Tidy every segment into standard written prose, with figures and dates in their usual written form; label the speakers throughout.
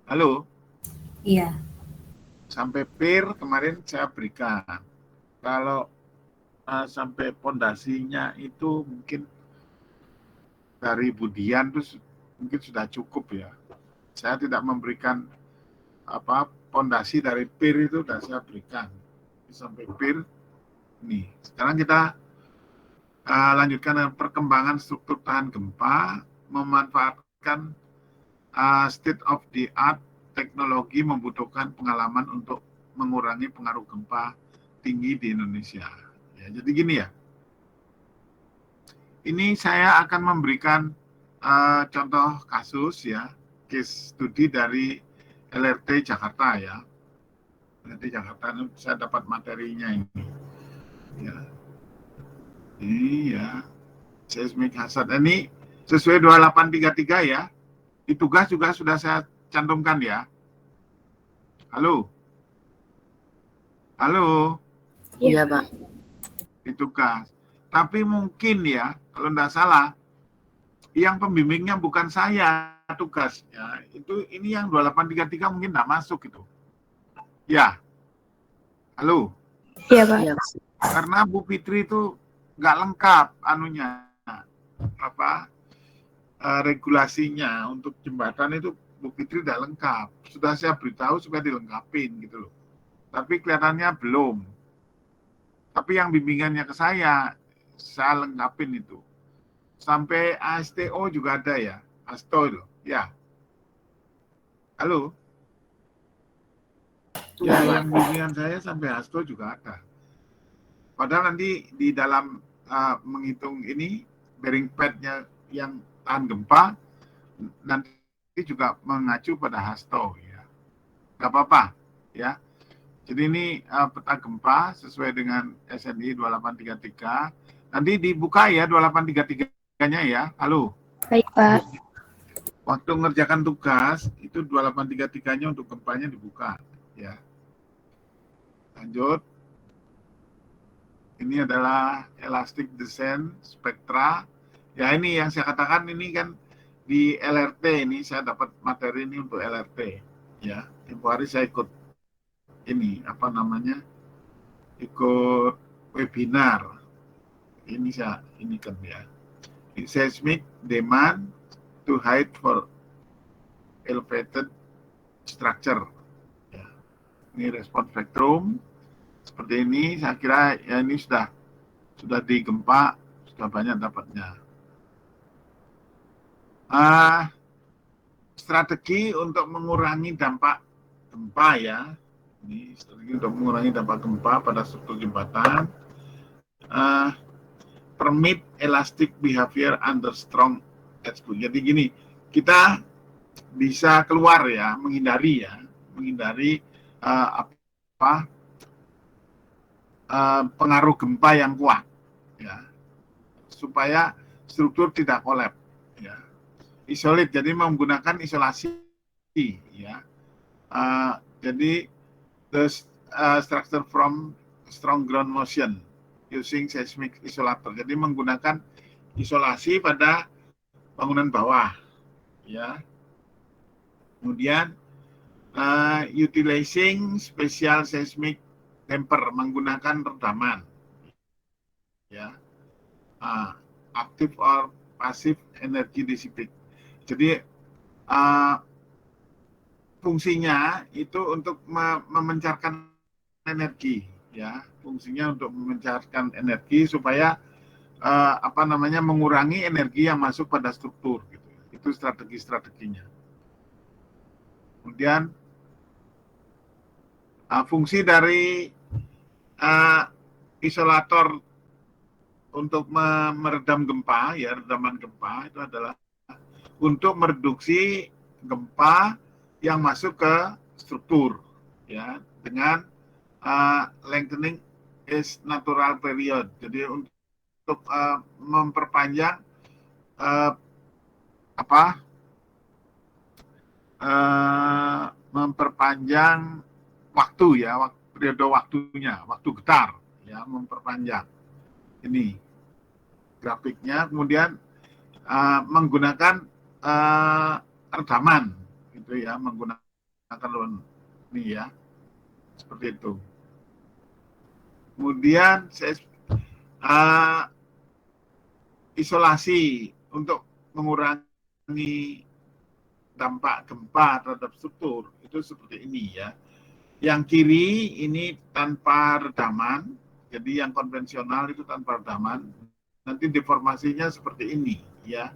Speaker 1: Halo,
Speaker 2: Iya.
Speaker 1: sampai PIR kemarin saya berikan. Kalau sampai pondasinya itu mungkin dari Budian terus mungkin sudah cukup ya. Saya tidak memberikan pondasi dari PIR itu sudah saya berikan sampai PIR. Nih, sekarang kita lanjutkan dengan perkembangan struktur tahan gempa, memanfaatkan state of the art teknologi membutuhkan pengalaman untuk mengurangi pengaruh gempa tinggi di Indonesia. Ya, jadi gini ya, ini saya akan memberikan contoh kasus ya, case studi dari LRT Jakarta ya. LRT Jakarta saya dapat materinya ini. Ya, ini ya, seismic hazard. Ini sesuai 2833 ya. Di tugas juga sudah saya cantumkan ya. Halo, halo,
Speaker 2: Iya,
Speaker 3: Iya,
Speaker 2: Pak.
Speaker 3: Pak.
Speaker 1: di tugas. Tapi mungkin ya, kalau tidak salah, yang pembimbingnya bukan saya tugasnya. Itu ini yang 2833 mungkin tidak masuk itu. Ya, halo.
Speaker 2: Iya, Pak.
Speaker 3: Iya,
Speaker 1: Karena Bu Fitri itu nggak lengkap anunya apa regulasinya untuk jembatan itu Bu Fitri tidak lengkap. Sudah saya beritahu supaya dilengkapin gitu loh. Tapi kelihatannya belum. Tapi yang bimbingannya ke saya lengkapin itu. Sampai ASTO juga ada ya, ASTO loh. Ya, halo.
Speaker 3: iya,
Speaker 1: Ya,
Speaker 3: Pak.
Speaker 1: yang bimbingan saya sampai ASTO juga ada. Padahal nanti di dalam menghitung ini bearing pad-nya yang tahan gempa nanti juga mengacu pada hasto ya. Gak apa-apa ya. Jadi ini peta gempa sesuai dengan SNI 2833. Nanti dibuka ya 2833-nya ya. Halo.
Speaker 2: Baik, Pak.
Speaker 1: Waktu mengerjakan tugas itu 2833-nya untuk gempanya dibuka ya. Lanjut. Ini adalah elastic descent spektra. Ya ini yang saya katakan ini kan di LRT ini saya dapat materi ini untuk LRT ya. Tempo hari saya ikut ini apa namanya ikut webinar ini saya ini kan ya seismic demand to height for elevated structure ya. Ini respon spektrum seperti ini saya kira ya ini sudah digempa sudah banyak dapatnya. Strategi untuk mengurangi dampak gempa ya. Ini strategi untuk mengurangi dampak gempa pada struktur jembatan. Permit elastic behavior under strong earthquake. Jadi gini, kita bisa keluar ya, menghindari apa pengaruh gempa yang kuat ya, supaya struktur tidak kolap ya. Isolate, jadi menggunakan isolasi ya. Jadi the structure from strong ground motion using seismic isolator. Jadi menggunakan isolasi pada bangunan bawah ya. Kemudian utilizing special seismic damper, menggunakan redaman ya. Active or passive energy dissipate. Jadi fungsinya itu untuk memencarkan energi ya, fungsinya untuk memencarkan energi supaya mengurangi energi yang masuk pada struktur gitu. Itu strategi-strateginya. Kemudian fungsi dari isolator untuk meredam gempa ya, redaman gempa itu adalah untuk mereduksi gempa yang masuk ke struktur ya dengan lengthening is natural period. Jadi untuk memperpanjang memperpanjang waktu ya, periode waktunya, waktu getar ya, memperpanjang. Ini grafiknya, kemudian menggunakan redaman gitu ya, menggunakan kalau ini ya, seperti itu. Kemudian isolasi untuk mengurangi dampak gempa terhadap struktur itu seperti ini ya. Yang kiri ini tanpa redaman, jadi yang konvensional itu tanpa redaman. Nanti deformasinya seperti ini ya.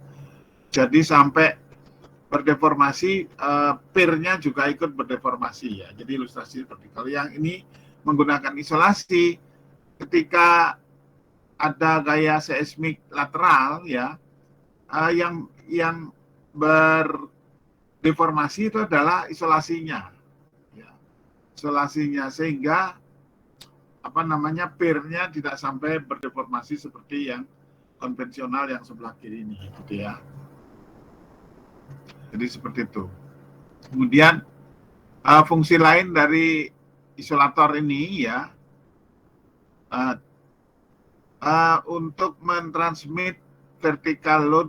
Speaker 1: Jadi sampai berdeformasi, pirnya juga ikut berdeformasi ya. Jadi ilustrasi seperti kalau yang ini menggunakan isolasi ketika ada gaya seismik lateral ya, yang berdeformasi itu adalah isolasinya, ya. Isolasinya sehingga pirnya tidak sampai berdeformasi seperti yang konvensional yang sebelah kiri ini, gitu ya. Jadi seperti itu. Kemudian fungsi lain dari isolator ini ya, untuk mentransmit vertical load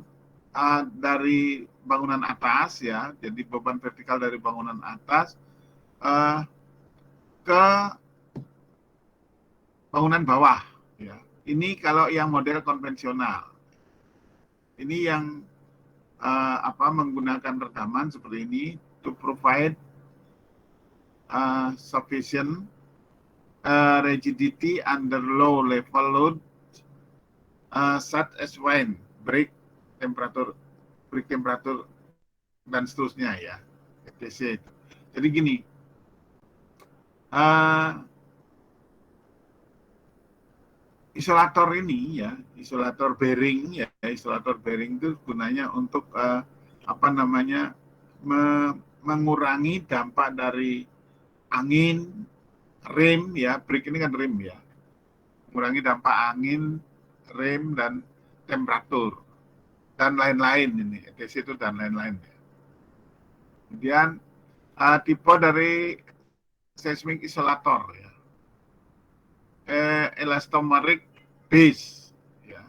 Speaker 1: dari bangunan atas ya, jadi beban vertikal dari bangunan atas ke bangunan bawah ya. Ini kalau yang model konvensional. Ini yang menggunakan redaman seperti ini to provide sufficient rigidity under low level load such as when break temperature dan seterusnya ya, etc. Jadi gini, isolator ini ya, isolator bearing ya, isolator bearing itu gunanya untuk mengurangi dampak dari angin, rem ya, brake ini kan rem ya, mengurangi dampak angin, rem dan temperatur dan lain-lain ini, etc. itu dan lain-lain. Kemudian tipe dari seismic isolator ya, elastomeric base ya,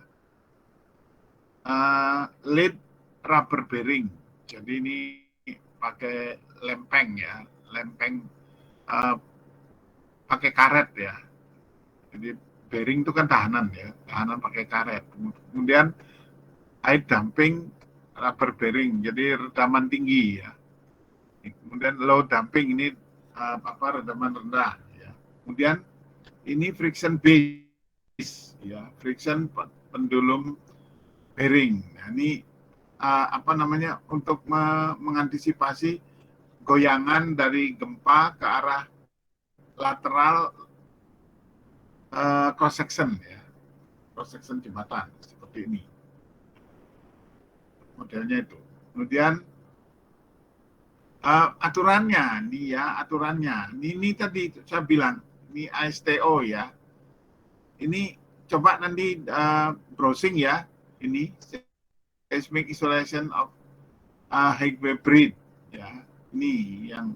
Speaker 1: lead rubber bearing. Jadi ini pakai lempeng ya, lempeng pakai karet ya. Jadi bearing itu kan tahanan ya, tahanan pakai karet. Kemudian air dumping rubber bearing, jadi redaman tinggi ya. Kemudian low dumping ini redaman rendah ya. Kemudian ini friction base ya, friction pendulum bearing. Nah, ini untuk mengantisipasi goyangan dari gempa ke arah lateral cross section ya, cross section jembatan seperti ini modelnya itu. Kemudian aturannya nih ya, aturannya ini tadi saya bilang ini ASTO ya. Ini coba nanti browsing ya, ini seismic isolation of high wave bridge ya. Ini yang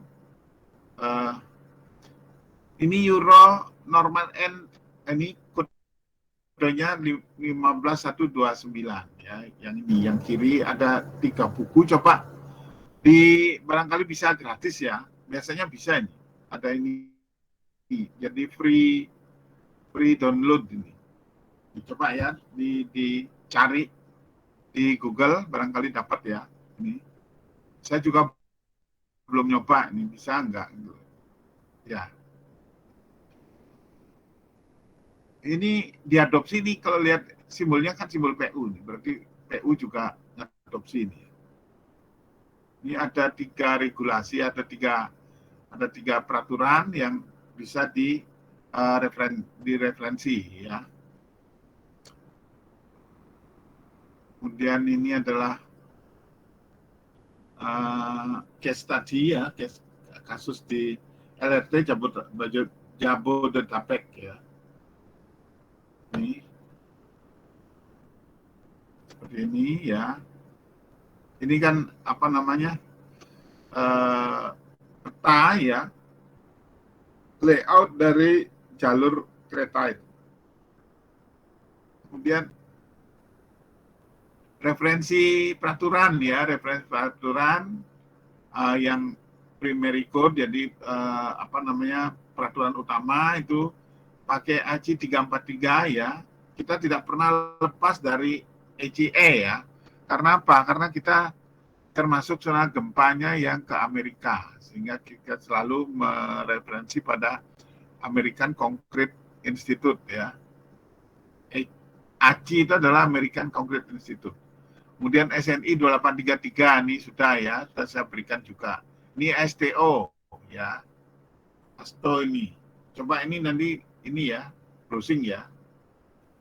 Speaker 1: ini Euro normal N, ini kodenya 15129 ya. Yang ini yang kiri ada 3 buku, coba barangkali bisa gratis ya, biasanya bisa ini, ada ini, jadi free download ini. Coba ya dicari di Google, barangkali dapat ya. Ini saya juga belum nyoba, ini bisa enggak gitu ya. Ini diadopsi nih, kalau lihat simbolnya kan simbol PU nih, berarti PU juga adopsi ini. Ini ada 3 regulasi, ada tiga peraturan yang bisa direferensi ya. Kemudian ini adalah case tadi ya, kasus di LRT Jabodetabek ya. Ini seperti ini ya. Ini kan peta ya, layout dari jalur kereta itu. Kemudian referensi peraturan ya, referensi peraturan yang primary code, jadi peraturan utama itu pakai ACI 343 ya. Kita tidak pernah lepas dari ACE ya. Karena apa? Karena kita termasuk zona gempanya yang ke Amerika, sehingga kita selalu mereferensi pada American Concrete Institute ya. ACI itu adalah American Concrete Institute. Kemudian SNI 2833 ini sudah saya berikan juga. Ini STO ya. STO ini. Coba ini nanti ini ya, browsing ya.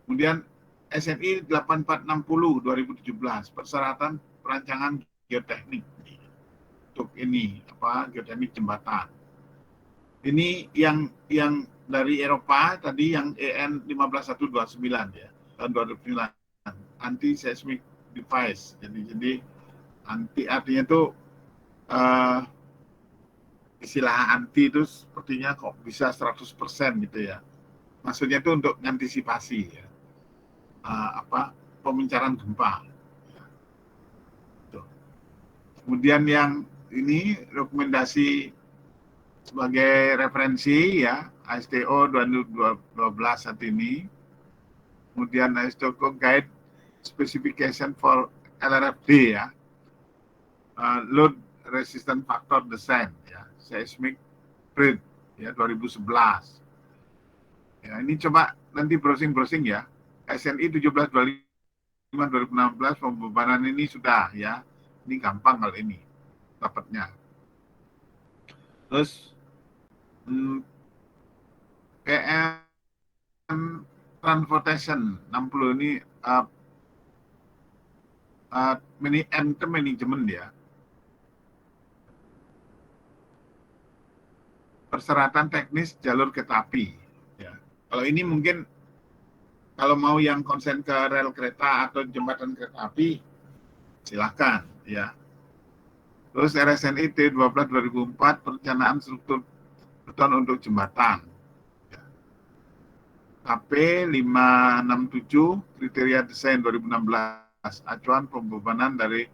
Speaker 1: Kemudian SNI 8460 2017, persyaratan perancangan geoteknik untuk ini geoteknik jembatan. Ini yang dari Eropa tadi yang EN 15129 ya, tahun 2009, anti seismic device. Jadi anti artinya itu istilah anti itu sepertinya kok bisa 100% gitu ya. Maksudnya itu untuk mengantisipasi ya. Pemencaran gempa. Kemudian yang ini rekomendasi sebagai referensi ya, ASTO 2012 saat ini. Kemudian ASTO Guide Specification for LRFD ya, Load Resistant Factor Design ya, Seismic Grid ya 2011. Ya, ini coba nanti browsing ya. SNI 1725 2016 pembebanan ini sudah ya. Ini gampang kalau ini dapatnya. Terus PM Transportation 60 ini manajemen ya. Persyaratan teknis jalur kereta api. Ya. Kalau ini mungkin kalau mau yang konsen ke rel kereta atau jembatan kereta api, silakan ya. Terus RSNI T12 2004 perencanaan struktur beton untuk jembatan. Ya. KP 567 kriteria desain 2016 acuan pembebanan dari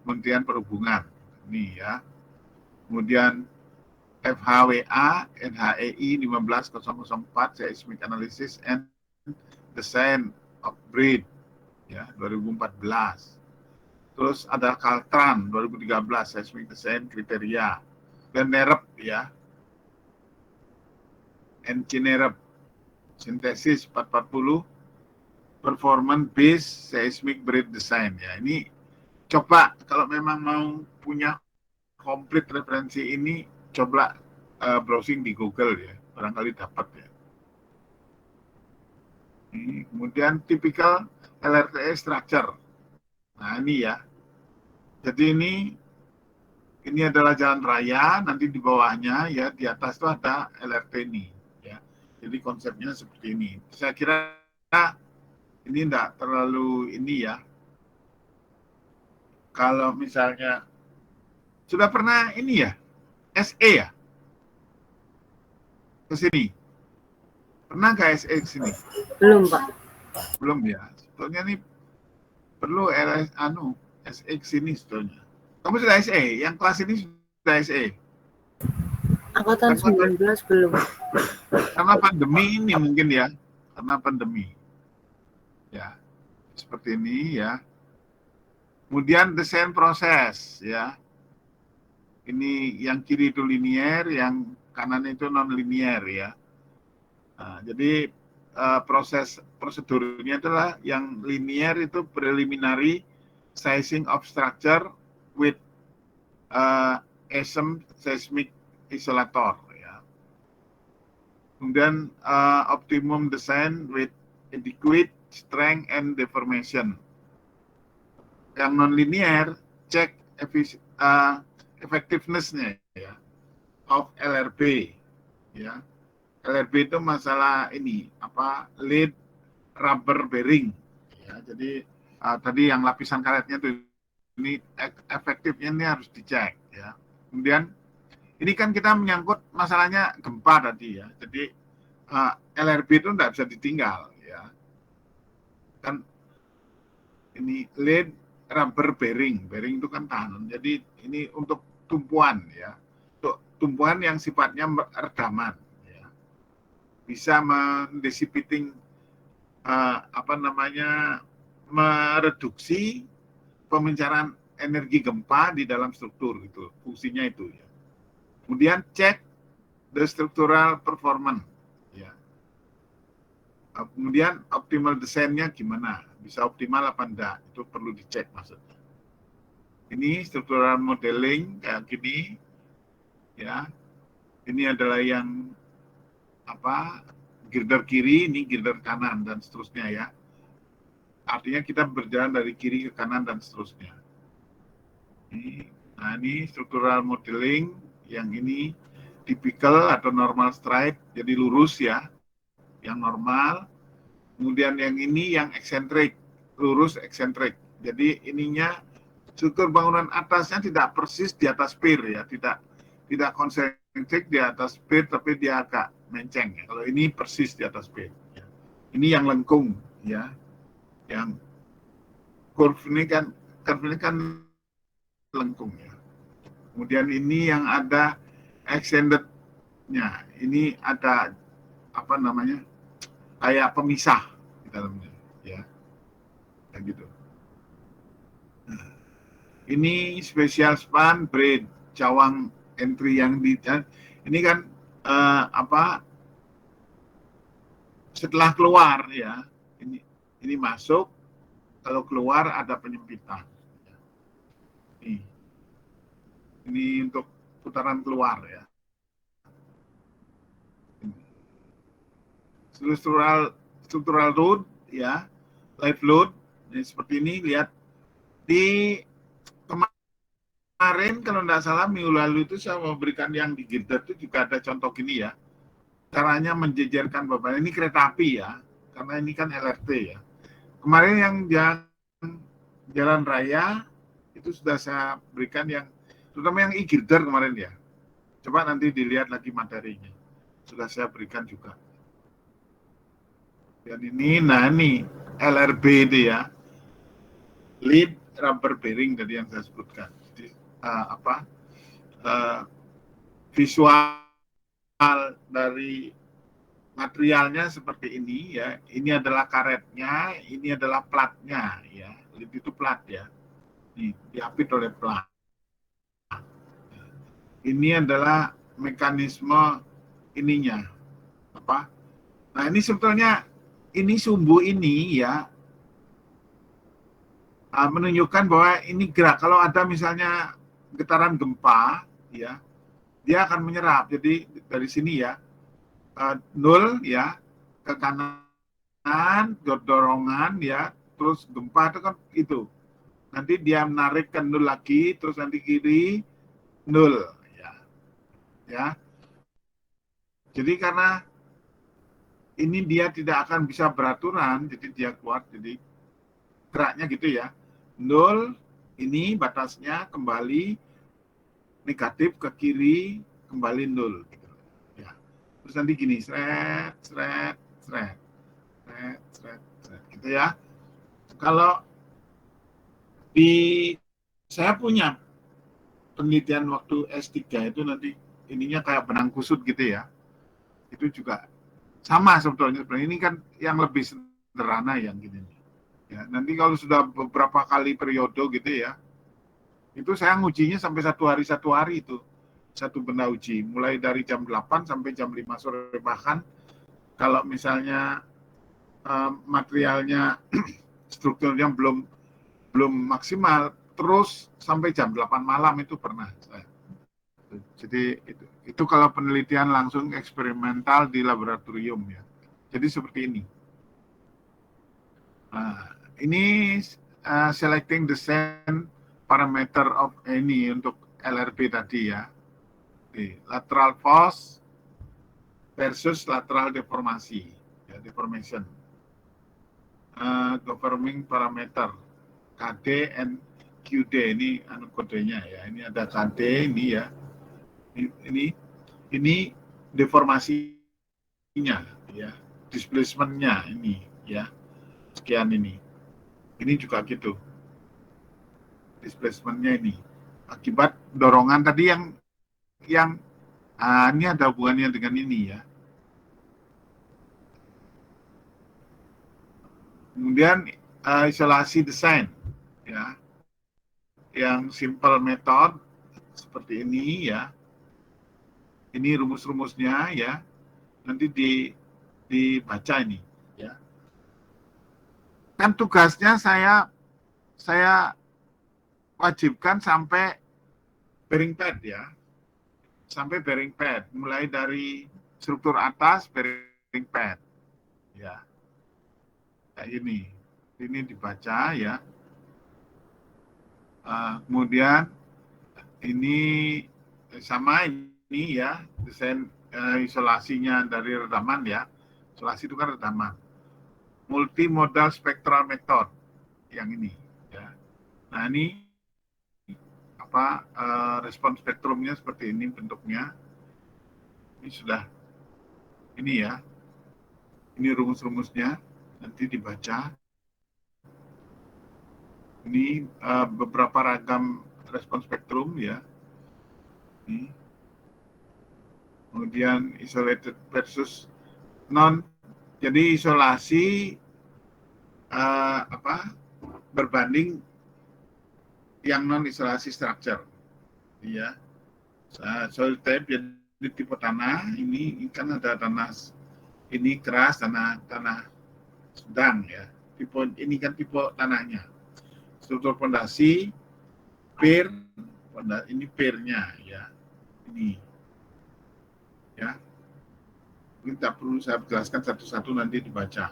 Speaker 1: Kementerian Perhubungan. Ini ya. Kemudian FHWA NHEI 15004 Seismic Analysis and Design of Bridge ya 2014. Terus ada Caltran 2013 Seismic Design Kriteria dan NEREP ya. NCNEREP Sintesis 440 Performance Based Seismic Bridge Design ya. Ini coba kalau memang mau punya komplit referensi ini, coba browsing di Google ya, barangkali dapat ya. Kemudian typical LRTE structure. Nah ini ya. Jadi ini adalah jalan raya, nanti di bawahnya ya di atas itu ada LRT ini ya. Jadi konsepnya seperti ini. Saya kira ini enggak terlalu ini ya. Kalau misalnya sudah pernah ini ya, SE ya? Ke sini. Pernah nggak SE ke sini?
Speaker 2: Belum, Pak.
Speaker 1: Belum ya. Sebetulnya ini perlu SE ke sini sebetulnya. Kamu sudah SE? Yang kelas ini sudah SE?
Speaker 2: Angkatan 19 belum.
Speaker 1: Karena pandemi ini mungkin ya. Karena pandemi. Ya. Seperti ini ya. Kemudian desain proses ya. Ini yang kiri itu linier, yang kanan itu non linier ya. Nah, jadi prosedurnya adalah yang linier itu preliminary sizing of structure with ASM seismic isolator ya. Kemudian optimum design with adequate strength and deformation. Yang non linear cek effectiveness-nya ya of LRB ya. LRB itu masalah ini lead rubber bearing ya. Jadi tadi yang lapisan karetnya itu ini efektifnya ini harus dicek ya. Kemudian ini kan kita menyangkut masalahnya gempa tadi ya. Jadi LRB itu tidak bisa ditinggal ya. Kan ini lead rubber bearing itu kan tahan. Jadi ini untuk tumpuan ya. Untuk tumbuhan yang sifatnya redaman, ya. Bisa mendesipiting mereduksi pemencaran energi gempa di dalam struktur gitu, fungsinya itu ya. Kemudian cek the structural performance ya. Kemudian optimal desainnya gimana, bisa optimal apa enggak, itu perlu dicek maksudnya. Ini structural modeling kayak gini ya. Ini adalah yang girder kiri, ini girder kanan dan seterusnya ya. Artinya kita berjalan dari kiri ke kanan dan seterusnya. Nah, ini structural modeling, yang ini typical atau normal stripe, jadi lurus ya, yang normal. Kemudian yang ini yang eksentrik, lurus eksentrik. Jadi ininya struktur bangunan atasnya tidak persis di atas pier ya, tidak konsentrik di atas pier, tapi dia agak menceng ya. Kalau ini persis di atas pier. Ya. Ini yang lengkung ya, yang curve ini kan lengkung ya. Kemudian ini yang ada extended-nya, ini ada kayak pemisah di dalamnya ya, kayak gitu. Nah, ini special span braid cawang entry yang ini kan setelah keluar ya, ini masuk, kalau keluar ada penyempitan. Ini untuk putaran keluar ya. Struktural load ya, live load. Jadi seperti ini, lihat di kemarin kalau tidak salah minggu lalu itu saya memberikan yang di girder itu juga ada contoh gini ya. Caranya menjejerkan beban, ini kereta api ya, karena ini kan LRT ya. Kemarin yang jalan raya itu sudah saya berikan yang terutama yang e-girder kemarin ya. Coba nanti dilihat lagi materinya. Sudah saya berikan juga. Dan ini, nah ini LRB itu ya, lead rubber bearing tadi yang saya sebutkan. Jadi visual dari materialnya seperti ini ya. Ini adalah karetnya, ini adalah platnya ya. Lead itu plat ya. Ini diapit oleh plat. Ini adalah mekanisme ininya Nah ini sebetulnya ini sumbu ini ya menunjukkan bahwa ini gerak. Kalau ada misalnya getaran gempa ya, dia akan menyerap. Jadi dari sini ya 0 ya ke kanan dorongan ya, terus gempa itu kan itu. Nanti dia menarik ke 0 lagi, terus nanti kiri 0 ya. Jadi karena ini dia tidak akan bisa beraturan, jadi dia keluar, jadi geraknya gitu ya. 0 ini batasnya, kembali negatif ke kiri, kembali 0 gitu. Ya. Terus nanti gini, sret gitu ya. Kalau saya punya penelitian waktu S3 itu nanti ininya kayak benang kusut gitu ya. Itu juga sama sebetulnya. Ini kan yang lebih sederhana yang gini. Ya, nanti kalau sudah beberapa kali periode gitu ya, itu saya ngujinya sampai satu hari itu. Satu benda uji, mulai dari jam 8 sampai jam 5 sore. Bahkan kalau misalnya materialnya strukturnya belum maksimal, terus sampai jam 8 malam itu pernah saya. Jadi itu kalau penelitian langsung eksperimental di laboratorium ya. Jadi seperti ini. Nah, ini selecting the same parameter of any untuk LRB tadi ya. Lateral force versus lateral deformasi, ya, deformation. Governing parameter KD and QD, ini kodenya ya. Ini ada KD ini ya. Ini deformasinya ya, displacement-nya ini ya. Sekian ini juga gitu, displacement-nya ini akibat dorongan tadi yang Ini ada hubungannya dengan ini ya. Kemudian isolasi desain ya, yang simple method seperti ini ya. Ini rumus-rumusnya ya. Nanti dibaca ini ya. Kan tugasnya saya wajibkan sampai bearing pad ya. Sampai bearing pad, mulai dari struktur atas bearing pad ya. Kayak ini dibaca ya. Kemudian ini sama ini ya, desain isolasinya dari redaman ya. Isolasi itu kan redaman. Multimodal spectral method yang ini ya. Nah, ini apa respon spektrumnya seperti ini bentuknya. Ini sudah ini ya. Ini rumus-rumusnya nanti dibaca. Ini beberapa ragam respon spektrum ya. Ini. Kemudian isolated versus non. Jadi isolasi berbanding yang non isolasi structure. Iya. Soil type jadi tipe tanah ini kan ada tanah ini keras, tanah sedang ya. Ini kan tipe tanahnya. Struktur fondasi, pier, ini piernya ya. Ini ya. Ini tak perlu saya jelaskan satu-satu, nanti dibaca.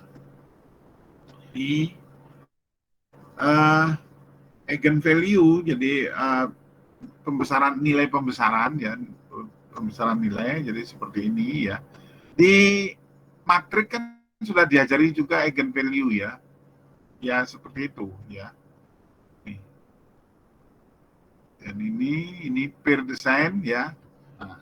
Speaker 1: Ini eigenvalue, jadi pembesaran, nilai pembesaran ya, pembesaran nilai, jadi seperti ini ya. Di matrik kan sudah diajari juga eigenvalue ya. Ya seperti itu ya. Dan ini peer design ya. Nah,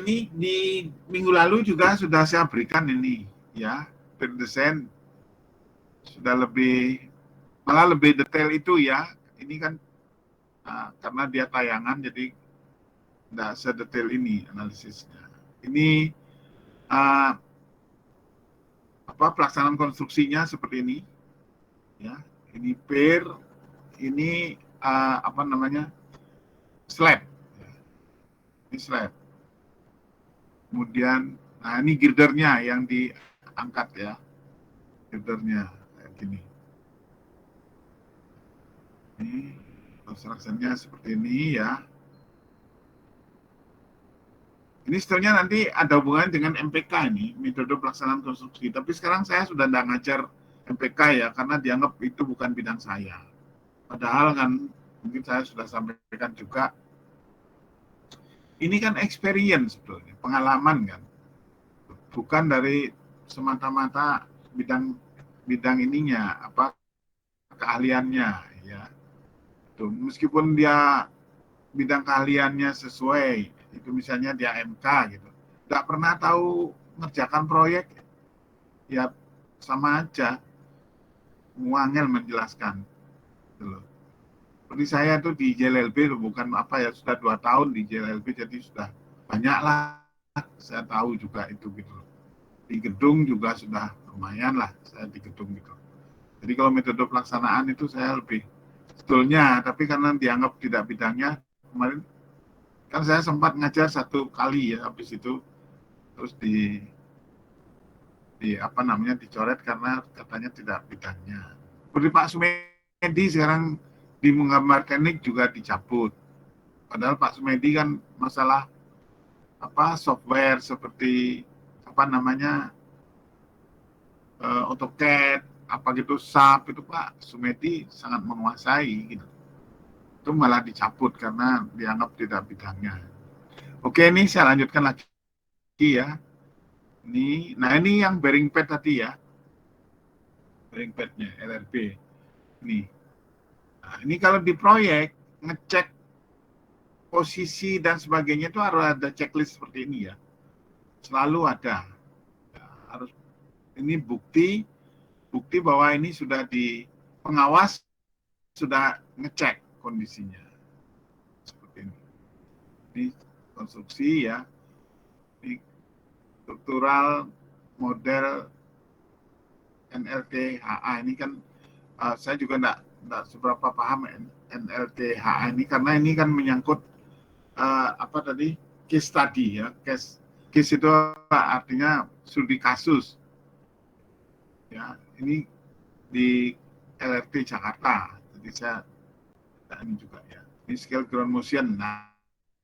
Speaker 1: ini di minggu lalu juga sudah saya berikan ini ya, peer design sudah malah lebih detail itu ya. Ini kan karena dia tayangan jadi tidak sedetail ini analisisnya. Ini pelaksanaan konstruksinya seperti ini ya. Ini pier, ini slab. Ini slab. Kemudian ini girdernya yang diangkat ya. Girdernya kayak gini. Ini construction-nya seperti ini ya. Ini sebetulnya nanti ada hubungan dengan MPK ini, metode pelaksanaan konstruksi. Tapi sekarang saya sudah tidak ngajar MPK ya, karena dianggap itu bukan bidang saya. Padahal kan, mungkin saya sudah sampaikan juga, ini kan experience sebetulnya, pengalaman kan. Bukan dari semata-mata bidang ininya, keahliannya ya. Tuh, meskipun dia bidang keahliannya sesuai, itu misalnya dia MK gitu, nggak pernah tahu ngerjakan proyek, ya sama aja, muangel menjelaskan. Gitu. Seperti saya tuh di JLLB, bukan ya, sudah 2 tahun di JLLB, jadi sudah banyak lah saya tahu juga itu gitu. Di gedung juga sudah lumayan lah saya di gedung gitu. Jadi kalau metode pelaksanaan itu saya lebih sebetulnya, tapi karena dianggap tidak bidangnya, kemarin kan saya sempat ngajar 1 kali ya, habis itu terus dicoret karena katanya tidak bidangnya. Seperti Pak Sumedi sekarang di menggambar teknik juga dicabut. Padahal Pak Sumedi kan masalah software seperti AutoCAD, gitu, SAP itu Pak Sumedi sangat menguasai gitu. Itu malah dicabut karena dianggap tidak bidangnya. Oke, ini saya lanjutkan lagi ya. Ini yang bearing pad tadi ya. Bearing padnya LRB. Ini kalau di proyek ngecek posisi dan sebagainya itu harus ada checklist seperti ini ya. Selalu ada. Harus ini bukti bahwa ini sudah di pengawas sudah ngecek kondisinya. Seperti ini. Ini konstruksi ya. Ini struktural model NLTHA ini kan saya juga enggak seberapa paham NLTHA ini, karena ini kan menyangkut apa tadi, case study ya. Case itu artinya studi kasus ya. Ini di LRT Jakarta, jadi saya ini juga ya. Ini scale ground motion. Nah,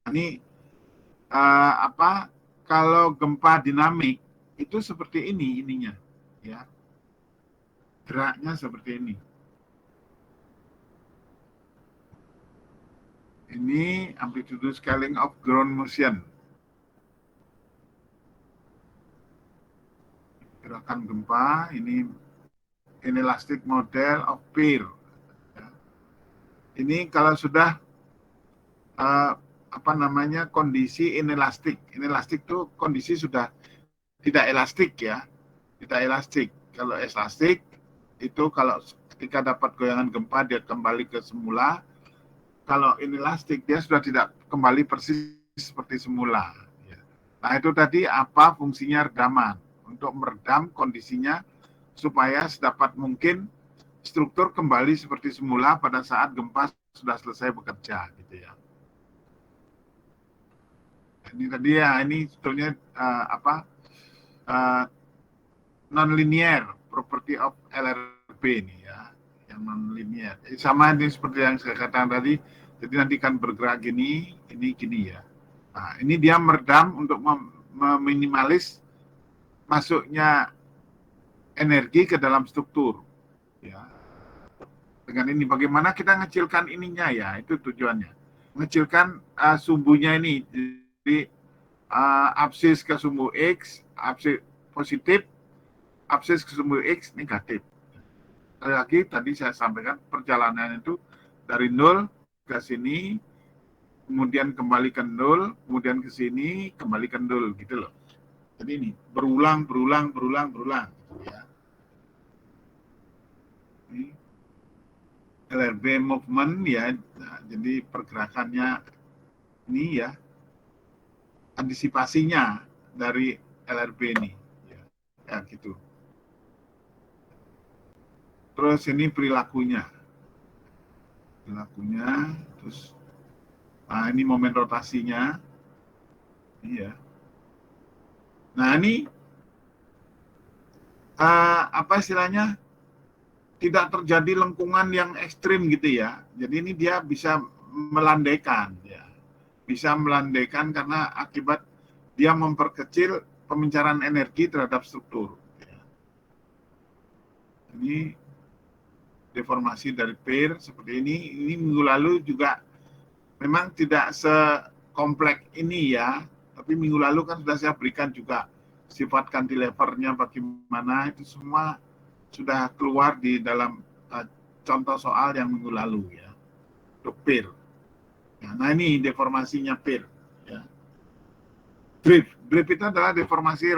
Speaker 1: ini apa, kalau gempa dinamik itu seperti ini ininya ya, geraknya seperti ini. Ini amplitude scaling of ground motion, gerakan gempa. Ini inelastic model of pier ya. Ini kalau sudah apa namanya, kondisi inelastik itu kondisi sudah tidak elastik ya, tidak elastik. Kalau elastik itu kalau ketika dapat goyangan gempa dia kembali ke semula. Kalau inelastik dia sudah tidak kembali persis seperti semula ya. Nah, itu tadi apa fungsinya redaman, untuk meredam kondisinya supaya sedapat mungkin struktur kembali seperti semula pada saat gempa sudah selesai bekerja gitu ya. Ini tadi ya, ini sebetulnya apa, non-linear property of LRB ini ya, yang non-linear. Sama ini seperti yang saya katakan tadi, jadi nanti kan bergerak gini, ini gini ya. Nah, ini dia meredam untuk meminimalis masuknya energi ke dalam struktur ya. Dengan ini bagaimana kita ngecilkan ininya ya, itu tujuannya. Mengecilkan sumbunya ini. Jadi absis ke sumbu X, absis positif, absis ke sumbu X negatif. Sekali lagi tadi saya sampaikan perjalanan itu dari 0 ke sini, kemudian kembali ke 0, kemudian ke sini, kembali ke 0 gitu loh. Jadi ini berulang ya. Ini LRB movement ya. Nah, jadi pergerakannya ini ya, antisipasinya dari LRB ini ya gitu. Terus ini perilakunya, terus ini momen rotasinya, iya. Nah ini apa istilahnya, tidak terjadi lengkungan yang ekstrim gitu ya. Jadi ini dia bisa melandaikan ya, bisa melandaikan karena akibat dia memperkecil pemencaran energi terhadap struktur. Ini deformasi dari pier seperti ini. Ini minggu lalu juga memang tidak sekompleks ini ya, tapi minggu lalu kan sudah saya berikan juga sifat cantilevernya bagaimana, itu semua sudah keluar di dalam contoh soal yang minggu lalu ya, untuk pier. Nah ini deformasinya pier ya. Drift itu adalah deformasi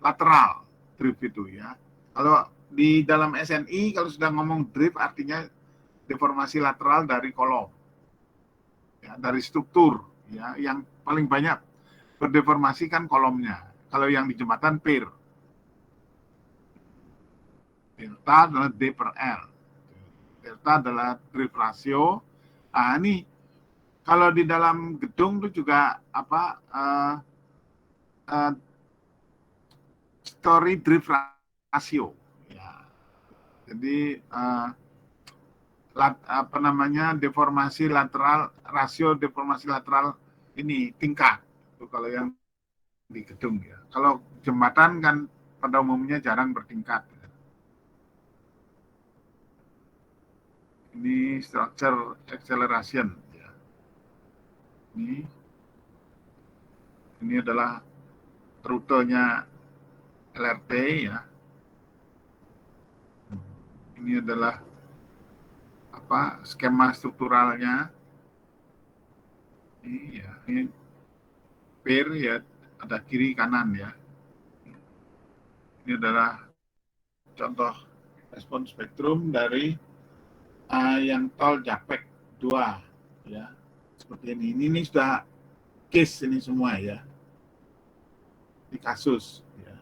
Speaker 1: lateral, drift itu ya. Kalau di dalam SNI kalau sudah ngomong drift artinya deformasi lateral dari kolom ya, dari struktur ya, yang paling banyak berdeformasi kan kolomnya. Kalau yang di jembatan pier, delta adalah D per L, delta adalah drift ratio. Ah ini kalau di dalam gedung itu juga apa, story drift ratio ya. Jadi apa namanya, deformasi lateral, rasio deformasi lateral ini tingkat itu kalau yang di gedung ya. Kalau jembatan kan pada umumnya jarang bertingkat. Ini structure acceleration ya. Ini adalah rutenya LRT ya. Ini adalah apa, skema strukturalnya. Ini pier ya, ada kiri kanan ya. Ini adalah contoh respon spektrum dari yang tol Japek 2 ya, seperti ini. Ini sudah case ini semua ya, di kasus ya.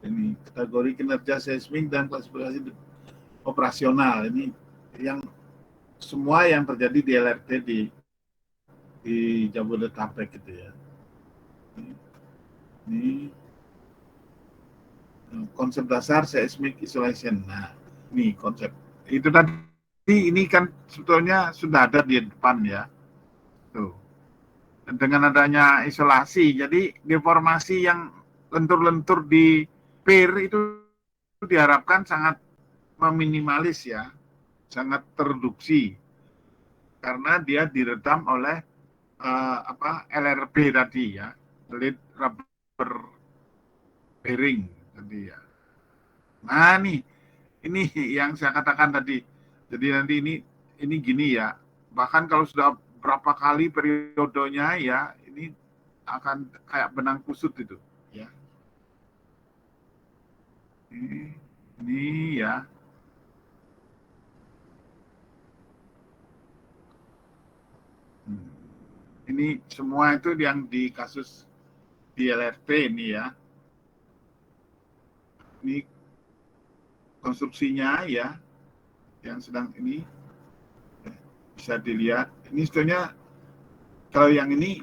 Speaker 1: Ini kategori kinerja seismik dan klasifikasi operasional, ini yang semua yang terjadi di LRT di Jabodetabek gitu ya. Ini konsep dasar seismic isolation. Nah, ini konsep itu tadi, ini kan sebetulnya sudah ada di depan ya. Tuh. Dan dengan adanya isolasi, jadi deformasi yang lentur-lentur di pier itu diharapkan sangat meminimalis ya, sangat tereduksi karena dia diredam oleh LRB tadi ya, lead rubber bearing tadi ya. Nah nih, ini yang saya katakan tadi. Jadi nanti ini gini ya. Bahkan kalau sudah berapa kali periodenya ya, ini akan kayak benang kusut itu ya. Ini ya. Ini semua itu yang di kasus di LRT ini ya. Ini konstruksinya ya, yang sedang ini bisa dilihat. Ini sebetulnya kalau yang ini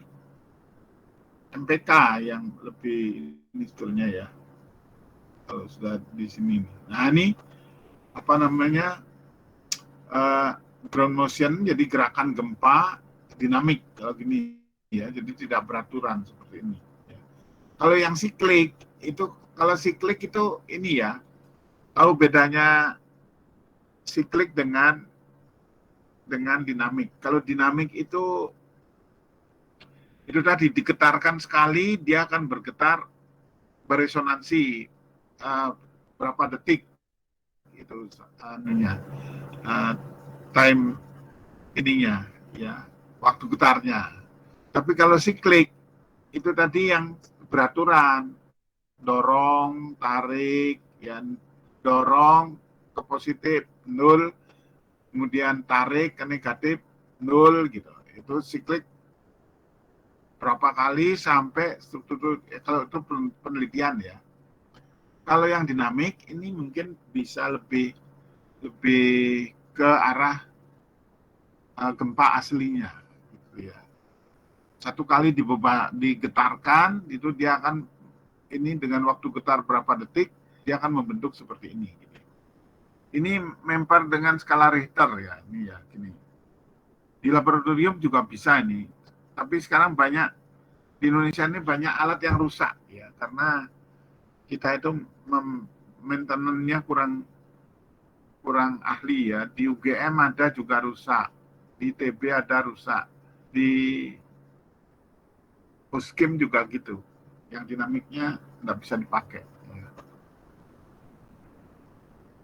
Speaker 1: MPK yang lebih ini sebetulnya ya. Kalau sudah di sini. Nah ini apa namanya ground motion, jadi gerakan gempa dinamik kalau gini ya, jadi tidak beraturan seperti ini. Ya. Kalau yang siklik itu, kalau siklik itu ini ya, tahu bedanya siklik dengan dinamik. Kalau dinamik itu tadi digetarkan sekali, dia akan bergetar beresonansi berapa detik itu time ininya ya, waktu getarnya. Tapi kalau siklik itu tadi yang beraturan, dorong, tarik, ya, dorong ke positif 0, kemudian tarik ke negatif 0 gitu. Itu siklik berapa kali sampai struktur, kalau itu penelitian ya. Kalau yang dinamik ini mungkin bisa lebih ke arah gempa aslinya gitu ya. Satu kali digetarkan itu dia akan ini dengan waktu getar berapa detik dia akan membentuk seperti ini gitu. Ini memper dengan skala Richter ya, ini ya gini. Di laboratorium juga bisa ini, tapi sekarang banyak di Indonesia ini banyak alat yang rusak ya, karena kita itu maintenance-nya kurang ahli ya. Di UGM ada juga rusak, di TB ada rusak, di Uskim juga gitu, yang dinamiknya nggak bisa dipakai.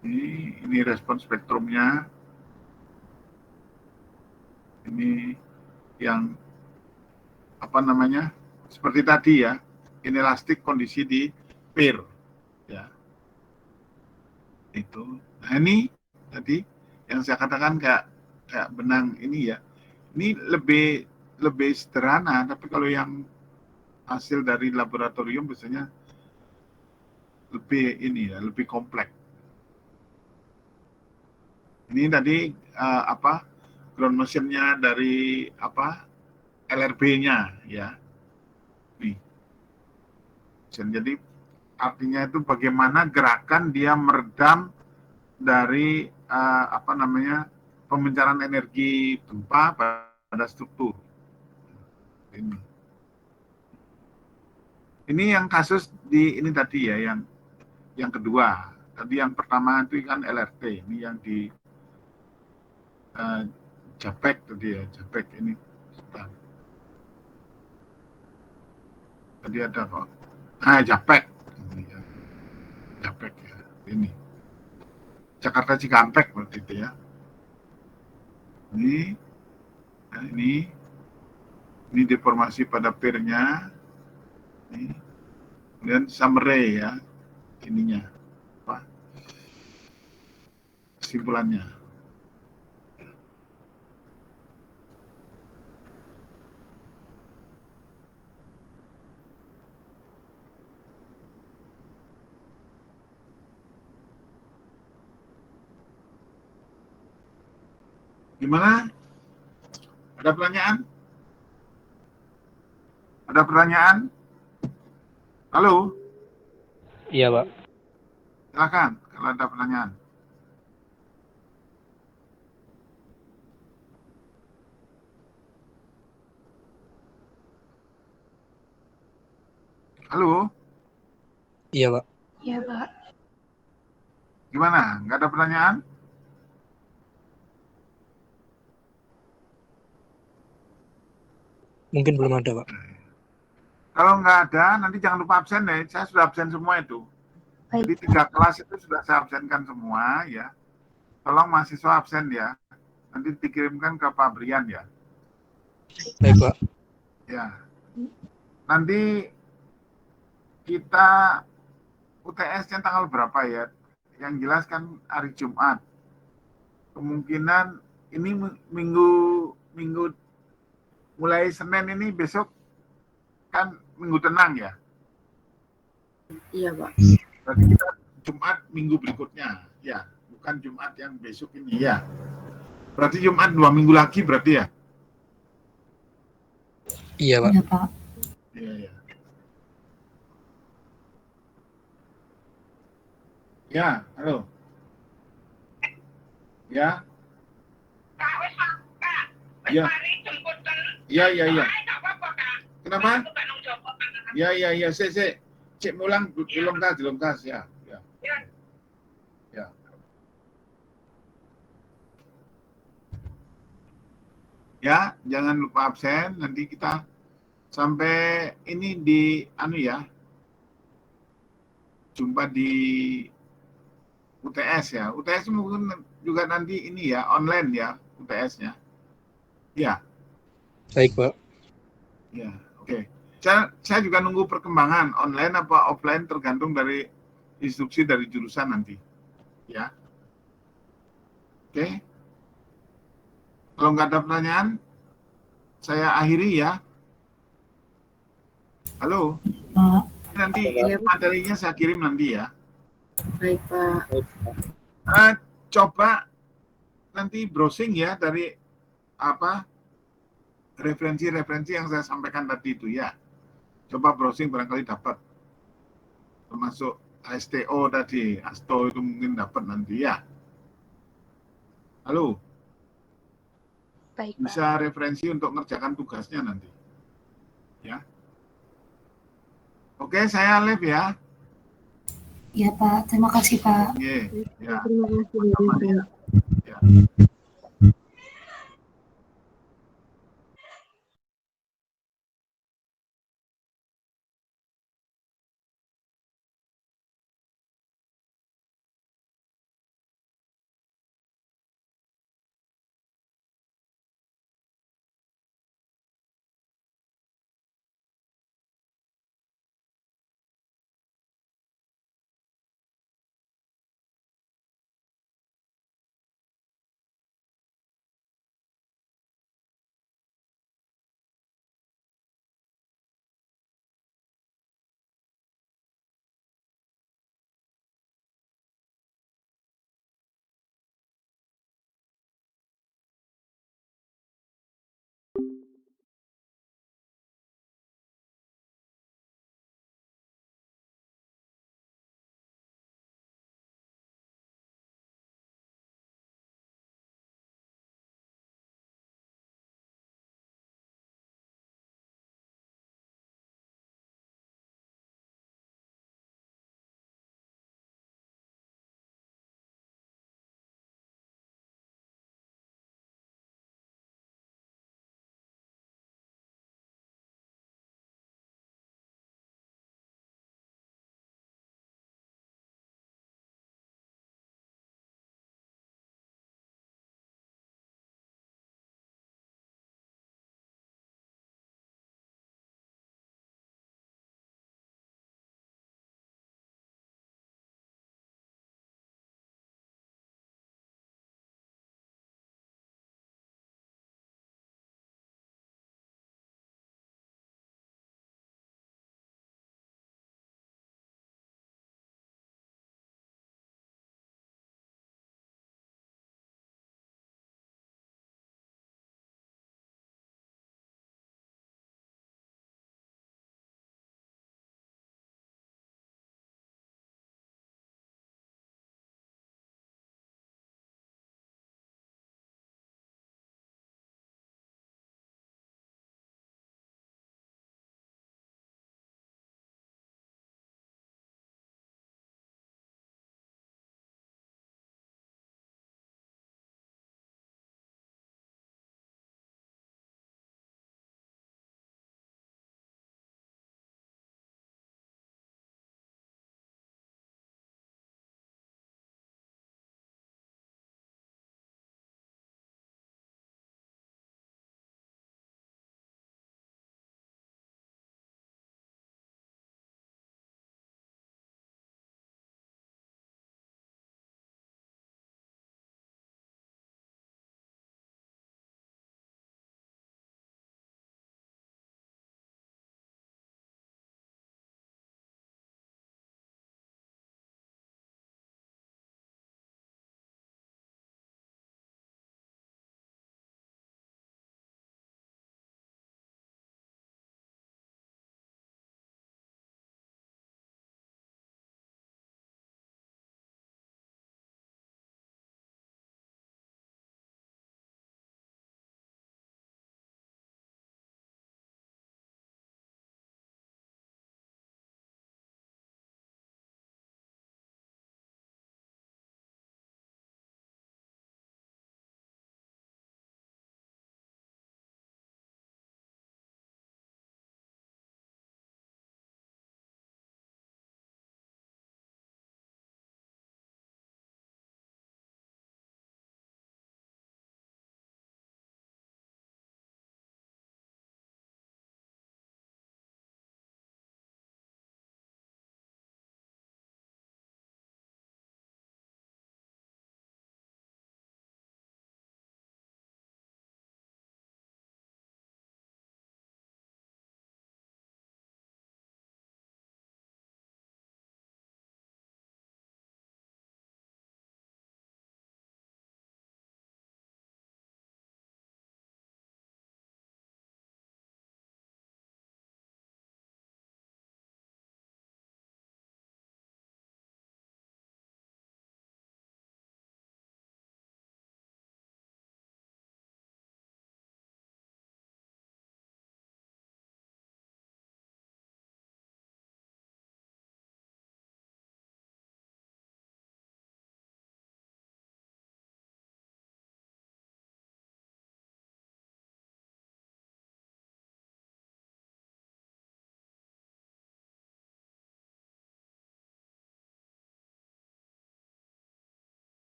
Speaker 1: Ini respon spektrumnya, ini yang apa namanya, seperti tadi ya, inelastik kondisi di pier ya, itu. Nah ini tadi yang saya katakan kayak benang ini ya, ini lebih sederhana, tapi kalau yang hasil dari laboratorium biasanya lebih ini ya, lebih kompleks. Ini tadi ground motion-nya dari LRB-nya ya. Nih. Jadi artinya itu bagaimana gerakan dia meredam dari pemencaran energi gempa pada struktur. Ini yang kasus di ini tadi ya, yang kedua. Tadi yang pertama itu kan LRT, ini yang di Japek tadi ya, Japek ini. Tadi ada kok. Japek. Japek ya, ini. Jakarta Cikampek berarti itu ya. Ini deformasi pada pirnya. Ini. Kemudian summary ya, ininya. Apa? Kesimpulannya. Gimana? Ada pertanyaan? Ada pertanyaan? Halo?
Speaker 3: Iya, Pak.
Speaker 1: Silakan kalau ada pertanyaan. Halo?
Speaker 3: Iya, Pak.
Speaker 2: Iya, Pak.
Speaker 1: Gimana? Nggak ada pertanyaan?
Speaker 3: Mungkin belum ada, Pak.
Speaker 1: Kalau nggak ada, nanti jangan lupa absen deh. Saya sudah absen semua itu. Jadi 3 kelas itu sudah saya absenkan semua ya. Tolong mahasiswa absen ya. Nanti dikirimkan ke Pak Brian ya.
Speaker 3: Baik, Pak.
Speaker 1: Ya. Nanti kita UTS-nya tanggal berapa ya? Yang jelas kan hari Jumat. Kemungkinan ini minggu mulai Senin ini, besok kan minggu tenang ya.
Speaker 2: Iya, Pak.
Speaker 1: Berarti kita Jumat minggu berikutnya ya, bukan Jumat yang besok ini ya. Berarti Jumat 2 minggu lagi berarti ya.
Speaker 3: Iya, Pak.
Speaker 2: Iya, Pak.
Speaker 1: Iya, ya. Ya, halo. Ya. Ya. Iya, iya, iya. Kenapa? Ya, ya, ya. Cek mulang dilongkas ya. Ya. Ya. Ya, jangan lupa absen. Nanti kita sampai ini di ya. Jumpa di UTS ya. UTS mungkin juga nanti ini ya, online ya UTS-nya. Ya.
Speaker 3: Baik, Pak.
Speaker 1: Ya, oke. Saya juga nunggu perkembangan online apa offline tergantung dari instruksi dari jurusan nanti. Ya. Oke. Kalau nggak ada pertanyaan, saya akhiri ya. Halo.
Speaker 2: Pak.
Speaker 1: Nanti materinya saya kirim nanti ya.
Speaker 2: Baik, Pak.
Speaker 1: Coba nanti browsing ya dari referensi-referensi yang saya sampaikan tadi itu ya. Coba browsing barangkali dapat. Termasuk STO tadi, ASTO itu mungkin dapat nanti ya. Halo.
Speaker 2: Baik, Pak.
Speaker 1: Bisa referensi untuk mengerjakan tugasnya nanti. Ya. Oke, saya Alif ya.
Speaker 2: Iya, Pak. Terima kasih, Pak.
Speaker 1: Iya, ya.
Speaker 2: Terima kasih.
Speaker 1: Ya.